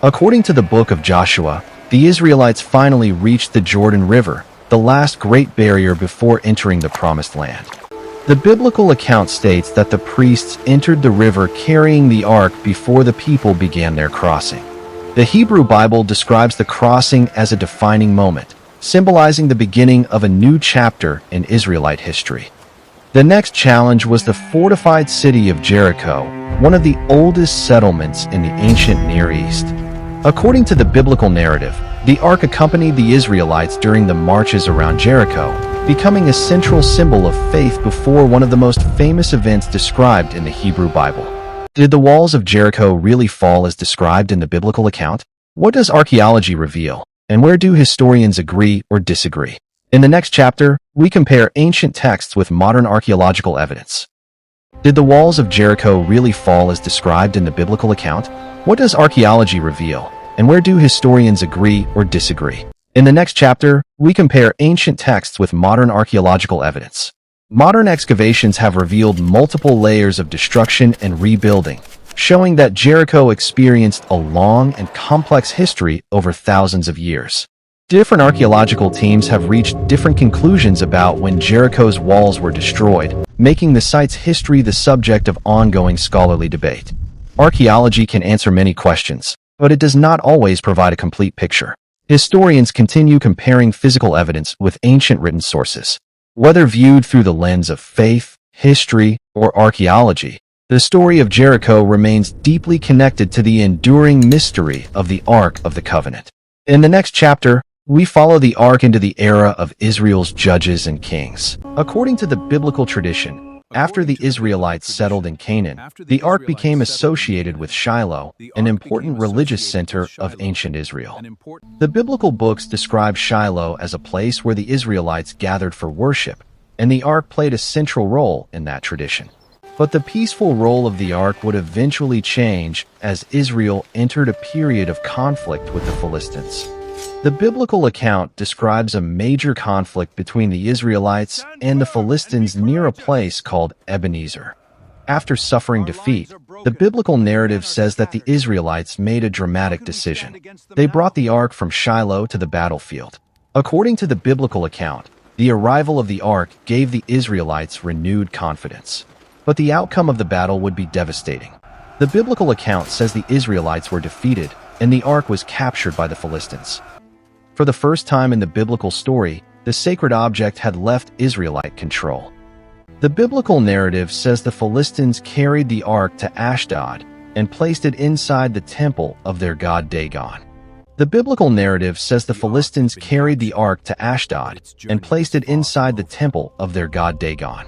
According to the book of Joshua, the Israelites finally reached the Jordan River, the last great barrier before entering the Promised Land. The biblical account states that the priests entered the river carrying the ark before the people began their crossing. The Hebrew Bible describes the crossing as a defining moment, symbolizing the beginning of a new chapter in Israelite history. The next challenge was the fortified city of Jericho, one of the oldest settlements in the ancient Near East. According to the biblical narrative, the ark accompanied the Israelites during the marches around Jericho, becoming a central symbol of faith before one of the most famous events described in the Hebrew Bible. Did the walls of Jericho really fall as described in the biblical account? What does archaeology reveal, and where do historians agree or disagree? In the next chapter, we compare ancient texts with modern archaeological evidence. Did the walls of Jericho really fall as described in the biblical account? What does archaeology reveal, and where do historians agree or disagree? In the next chapter, we compare ancient texts with modern archaeological evidence. Modern excavations have revealed multiple layers of destruction and rebuilding, showing that Jericho experienced a long and complex history over thousands of years. Different archaeological teams have reached different conclusions about when Jericho's walls were destroyed, making the site's history the subject of ongoing scholarly debate. Archaeology can answer many questions, but it does not always provide a complete picture. Historians continue comparing physical evidence with ancient written sources. Whether viewed through the lens of faith, history, or archaeology, the story of Jericho remains deeply connected to the enduring mystery of the Ark of the Covenant. In the next chapter, we follow the Ark into the era of Israel's judges and kings. According to the biblical tradition, after the Israelites settled in Canaan, the Ark became associated with Shiloh, an important religious center of ancient Israel. The biblical books describe Shiloh as a place where the Israelites gathered for worship, and the Ark played a central role in that tradition. But the peaceful role of the Ark would eventually change as Israel entered a period of conflict with the Philistines. The biblical account describes a major conflict between the Israelites and the Philistines near a place called Ebenezer. After suffering defeat, the biblical narrative says that the Israelites made a dramatic decision. They brought the ark from Shiloh to the battlefield. According to the biblical account, the arrival of the ark gave the Israelites renewed confidence. But the outcome of the battle would be devastating. The biblical account says the Israelites were defeated and the ark was captured by the Philistines. For the first time in the biblical story, the sacred object had left Israelite control. The biblical narrative says the Philistines carried the ark to Ashdod and placed it inside the temple of their god Dagon. The biblical narrative says the Philistines carried the ark to Ashdod and placed it inside the temple of their god Dagon.